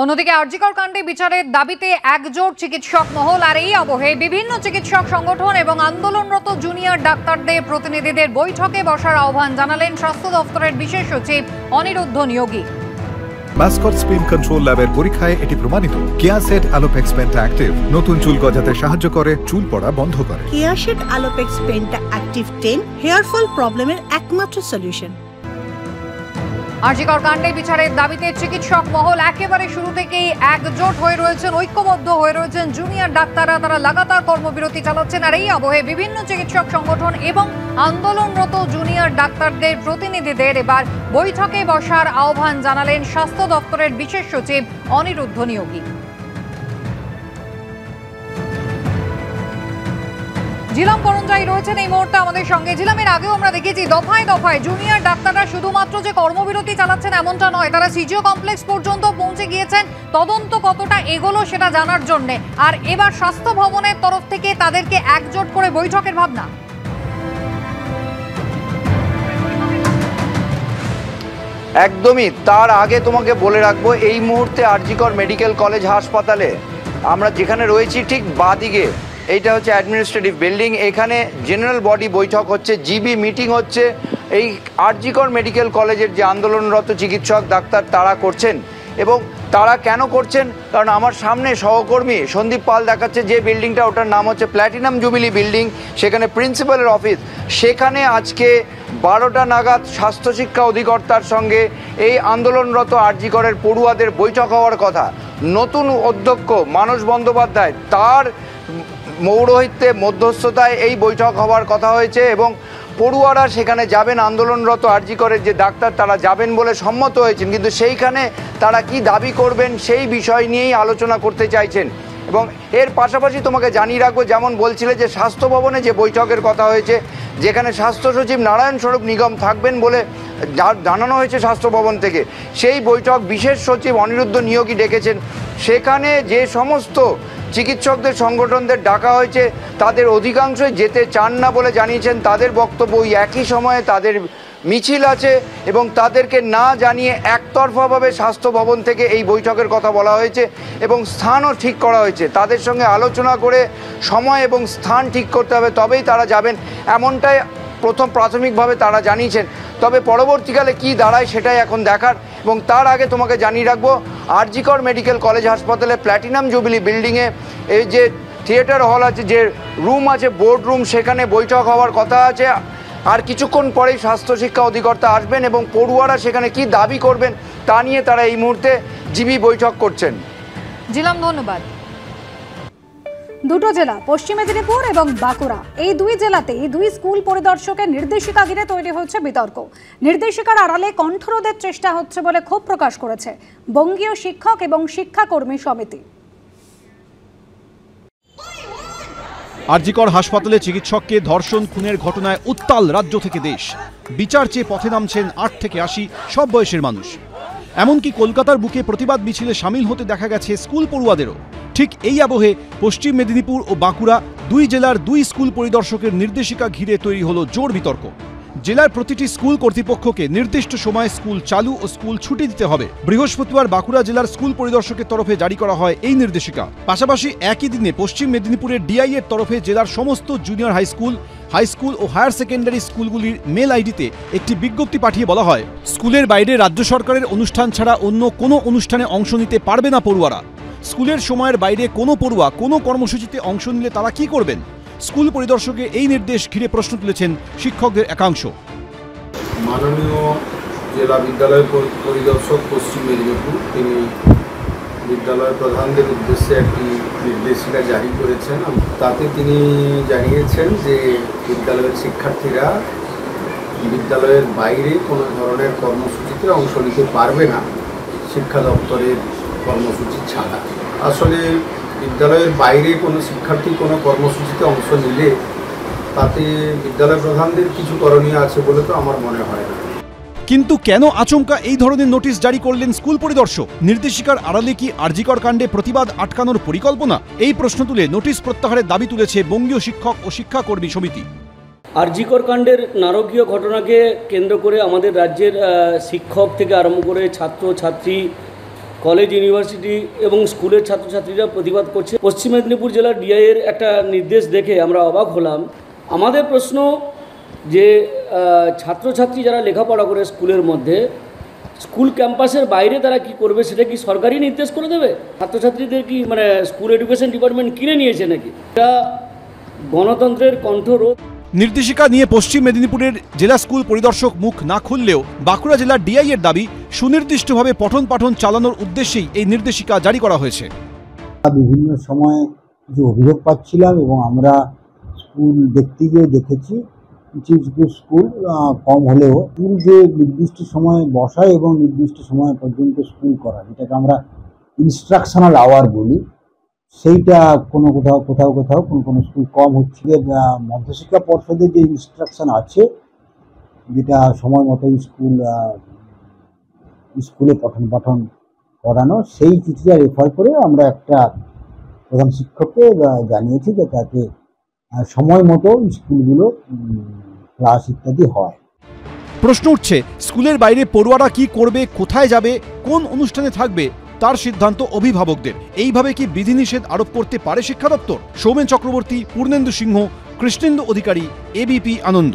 অন্যদিকে আরজিকর কাণ্ডে বিচারের দাবিতে একজোট চিকিৎসক মহল, আর এই আবহে বিভিন্ন চিকিৎসক সংগঠন এবং আন্দোলনরত জুনিয়র ডাক্তারদের প্রতিনিধিদের বৈঠকে বসার আহ্বান জানালেন স্বাস্থ্য দপ্তরের বিশেষ সচিব অনিরুদ্ধ নিয়োগী। মাসকট স্পিন কন্ট্রোল ল্যাবের পরীক্ষায় এটি প্রমাণিত। কেয়াসেট আলোপেক্স পেন্টা অ্যাক্টিভ নতুন চুল গজাতে সাহায্য করে, চুল পড়া বন্ধ করে। কেয়াসেট Alopex penta active 10 hair fall প্রবলেমের একমাত্র সলিউশন। আরজিকর কাণ্ডে বিচারের দাবিতে চিকিৎসক মহল একেবারে শুরু থেকেই একজোট হয়ে রয়েছেন, ঐক্যবদ্ধ হয়ে রয়েছেন জুনিয়র ডাক্তাররা। তারা লাগাতার কর্মবিরতি চালাচ্ছেন, আর এই আবহে বিভিন্ন চিকিৎসক সংগঠন এবং আন্দোলনরত জুনিয়র ডাক্তারদের প্রতিনিধিদের এবার বৈঠকে বসার আহ্বান জানালেন স্বাস্থ্য দপ্তরের বিশেষ সচিব অনিরুদ্ধ নিয়োগী। জিলাম করঞ্জাই রয়েছেন এই মুহূর্তে আমাদের সঙ্গে। জিলামের আগেও আমরা দেখেছি দফায় দফায় জুনিয়র ডাক্তাররা শুধুমাত্র যে কর্মবিরতি চালাচ্ছেন এমনটা নয়, তারা সিজিও কমপ্লেক্স পর্যন্ত পৌঁছে গিয়েছেন তদন্ত কতটা এগোলো সেটা জানার জন্য। আর এবার স্বাস্থ্য ভবনের তরফ থেকে তাদেরকে একজোট করে বৈঠকের ভাবনা। একদমই। তার আগে তোমাকে বলে রাখবো, এই মুহূর্তে আরজিকর মেডিকেল কলেজ হাসপাতালে আমরা যেখানে রয়েছি ঠিক বাদিকে এইটা হচ্ছে অ্যাডমিনিস্ট্রেটিভ বিল্ডিং। এখানে জেনারেল বডি বৈঠক হচ্ছে, জিবি মিটিং হচ্ছে। এই আরজিকর মেডিকেল কলেজের যে আন্দোলনরত চিকিৎসক ডাক্তার তারা করছেন, এবং তারা কেন করছেন, কারণ আমার সামনে সহকর্মী সন্দীপ পাল দেখাচ্ছে যে বিল্ডিংটা, ওটার নাম হচ্ছে প্ল্যাটিনাম জুবিলি বিল্ডিং। সেখানে প্রিন্সিপালের অফিস। সেখানে আজকে 12টা নাগাদ স্বাস্থ্য শিক্ষা অধিকর্তার সঙ্গে এই আন্দোলনরত আরজিকরের পড়ুয়াদের বৈঠক হওয়ার কথা। নতুন অধ্যক্ষ মানস বন্দ্যোপাধ্যায় তার মৌরোহিত্যে মধ্যস্থতায় এই বৈঠক হওয়ার কথা হয়েছে, এবং পড়ুয়ারা সেখানে যাবেন, আন্দোলনরত আরজিকরের যে ডাক্তার তারা যাবেন বলে সম্মত হয়েছেন। কিন্তু সেইখানে তারা কি দাবি করবেন সেই বিষয় নিয়েই আলোচনা করতে চাইছেন। এবং এর পাশাপাশি তোমাকে জানিয়ে রাখবো, যেমন বলছিলে যে স্বাস্থ্য ভবনে যে বৈঠকের কথা হয়েছে, যেখানে স্বাস্থ্য সচিব নারায়ণ স্বরূপ নিগম থাকবেন বলে জানানো হয়েছে স্বাস্থ্য ভবন থেকে, সেই বৈঠক বিশেষ সচিব অনিরুদ্ধ নিয়োগী ডেকেছেন। সেখানে যে সমস্ত চিকিৎসকদের সংগঠনদের ডাকা হয়েছে তাদের অধিকাংশই যেতে চান না বলে জানিয়েছেন। তাদের বক্তব্য ওই একই সময়ে তাদের মিছিল আছে, এবং তাদেরকে না জানিয়ে একতরফাভাবে স্বাস্থ্য ভবন থেকে এই বৈঠকের কথা বলা হয়েছে, এবং স্থানও ঠিক করা হয়েছে। তাদের সঙ্গে আলোচনা করে সময় এবং স্থান ঠিক করতে হবে, তবেই তারা যাবেন, এমনটাই প্রাথমিকভাবে তারা জানিয়েছেন। তবে পরবর্তীকালে কি দাঁড়ায় সেটাই এখন দেখার। এবং তার আগে তোমাকে জানিয়ে রাখবো, আরজিকর মেডিকেল কলেজ হাসপাতালে প্ল্যাটিনাম জুবিলি বিল্ডিংয়ে এই যে থিয়েটার হল আছে, যে রুম আছে বোর্ড রুম, সেখানে বৈঠক হওয়ার কথা আছে। আর কিছুক্ষণ পরেই স্বাস্থ্য শিক্ষা অধিকর্তা আসবেন, এবং পড়ুয়ারা সেখানে কি দাবি করবেন তা নিয়ে তারা এই মুহূর্তে জিবি বৈঠক করছেন। জিলাম, ধন্যবাদ। দুটো জেলা পশ্চিম মেদিনীপুর এবং বাঁকুড়া, এই দুই জেলাতেই দুই স্কুল পরিদর্শকের নির্দেশিকা ঘিরে তৈরি হচ্ছে বিতর্ক। নির্দেশিকার আড়ালে কণ্ঠরোধের চেষ্টা হচ্ছে বলে ক্ষোভ প্রকাশ করেছে বঙ্গীয় শিক্ষক এবং শিক্ষাকর্মী সমিতি। আরজিকর হাসপাতালে চিকিৎসককে ধর্ষণ খুনের ঘটনায় উত্তাল রাজ্য থেকে দেশ। বিচার চেয়ে পথে নামছেন 8 থেকে 80 সব বয়সের মানুষ। এমনকি কলকাতার বুকে প্রতিবাদ মিছিলে সামিল হতে দেখা গেছে স্কুল পড়ুয়াদেরও। ঠিক এই আবহে পশ্চিম মেদিনীপুর ও বাঁকুড়া দুই জেলার দুই স্কুল পরিদর্শকের নির্দেশিকা ঘিরে তৈরি হলো জোর বিতর্ক। জেলার প্রতিটি স্কুল কর্তৃপক্ষকে নির্দিষ্ট সময়ে স্কুল চালু ও স্কুল ছুটি দিতে হবে। বৃহস্পতিবার বাঁকুড়া জেলার স্কুল পরিদর্শকের তরফে জারি করা হয় এই নির্দেশিকা। পাশাপাশি একই দিনে পশ্চিম মেদিনীপুরের ডিআই এর তরফে জেলার সমস্ত জুনিয়র হাই স্কুল ও হায়ার সেকেন্ডারি স্কুলগুলির মেল আইডিতে একটি বিজ্ঞপ্তি পাঠিয়ে বলা হয়, স্কুলের বাইরে রাজ্য সরকারের অনুষ্ঠান ছাড়া অন্য কোনো অনুষ্ঠানে অংশ নিতে পারবে না পড়ুয়ারা। স্কুলের সময়ের বাইরে কোনো পড়ুয়া কোনো কর্মসূচিতে অংশ নিলে তারা কি করবেন? স্কুল পরিদর্শকের এই নির্দেশ ঘিরে প্রশ্ন তুলেছেন শিক্ষকদের একাংশ। মাননীয় জেলা বিদ্যালয় পরিদর্শক পশ্চিম মেদিনীপুর তিনি বিদ্যালয় প্রধানদের উদ্দেশ্যে একটি নির্দেশিকা জারি করেছেন। তাতে তিনি জানিয়েছেন যে বিদ্যালয়ের শিক্ষার্থীরা বিদ্যালয়ের বাইরে কোনো ধরনের কর্মসূচিতে অংশ নিতে পারবে না শিক্ষা দপ্তরের কর্মসূচি ছাড়া। আসলে বিদ্যালয়ের বাইরে কোনো শিক্ষার্থী কোনো কর্মসূচিতে অংশ নিলে তাতে বিদ্যালয় প্রধানদের কিছু করণীয় আছে বলে তো আমার মনে হয় না। কিন্তু কেন আচমকা এই ধরনের নোটিশ জারি করলেন স্কুল পরিদর্শক? নির্দেশিকার আড়ালে কি আরজিকর কাণ্ডে প্রতিবাদ আটকানোর পরিকল্পনা? এই প্রশ্ন তুলে নোটিশ প্রত্যাহারের দাবি তুলেছে বঙ্গীয় শিক্ষক ও শিক্ষাকর্মী সমিতি। আরজিকর কাণ্ডের নারকীয় ঘটনাকে কেন্দ্র করে আমাদের রাজ্যের শিক্ষক থেকে আরম্ভ করে ছাত্র ছাত্রী কলেজ, ইউনিভার্সিটি এবং স্কুলের ছাত্রছাত্রীরা প্রতিবাদ করছে। পশ্চিম মেদিনীপুর জেলার ডিআইয়ের একটা নির্দেশ দেখে আমরা অবাক হলাম। আমাদের প্রশ্ন যে ছাত্রছাত্রী যারা লেখাপড়া করে স্কুলের মধ্যে, স্কুল ক্যাম্পাসের বাইরে তারা কি করবে সেটা কি সরকারি নির্দেশ করে দেবে? ছাত্রছাত্রীদের কি মানে স্কুল এডুকেশন ডিপার্টমেন্ট কিনে নিয়েছে নাকি? এটা গণতন্ত্রের কণ্ঠরোধ। নির্দেশিকা নিয়ে পশ্চিম মেদিনীপুরের জেলা স্কুল পরিদর্শক মুখ না খুললেও বাঁকুড়া জেলার ডিআইয়ের দাবি সুনির্দিষ্টভাবে পঠন পাঠন চালানোর উদ্দেশ্যেই এই নির্দেশিকা জারি করা হয়েছে। বিভিন্ন সময় যে অভিযোগ পাচ্ছিলাম এবং আমরা স্কুল দেখতে গিয়ে দেখেছি কিছু কিছু স্কুল কম হলেও স্কুল যে নির্দিষ্ট সময়ে বসায় এবং নির্দিষ্ট সময় পর্যন্ত স্কুল করা, যেটাকে আমরা ইনস্ট্রাকশনাল আওয়ার বলি, সেইটা কোথাও কোনো স্কুল কম হচ্ছে। মধ্যশিক্ষা পর্ষদের যে ইনস্ট্রাকশন আছে, যেটা সময় মতো স্কুলে পঠন পাঠন করানো, সেই চিঠিটা রেফার করে আমরা একটা প্রধান শিক্ষককে জানিয়েছি যে তাতে সময় মতো স্কুলগুলো ক্লাস ইত্যাদি হয়। প্রশ্ন উঠছে, স্কুলের বাইরে পড়ুয়ারা কি করবে, কোথায় যাবে, কোন অনুষ্ঠানে থাকবে, তার সিদ্ধান্ত অভিভাবকদের। এইভাবে কি বিধিনিষেধ আরোপ করতে পারে শিক্ষা দপ্তর? সৌমেন চক্রবর্তী, পূর্ণেন্দু সিংহ, কৃষ্ণেন্দু অধিকারী, এবিপি আনন্দ।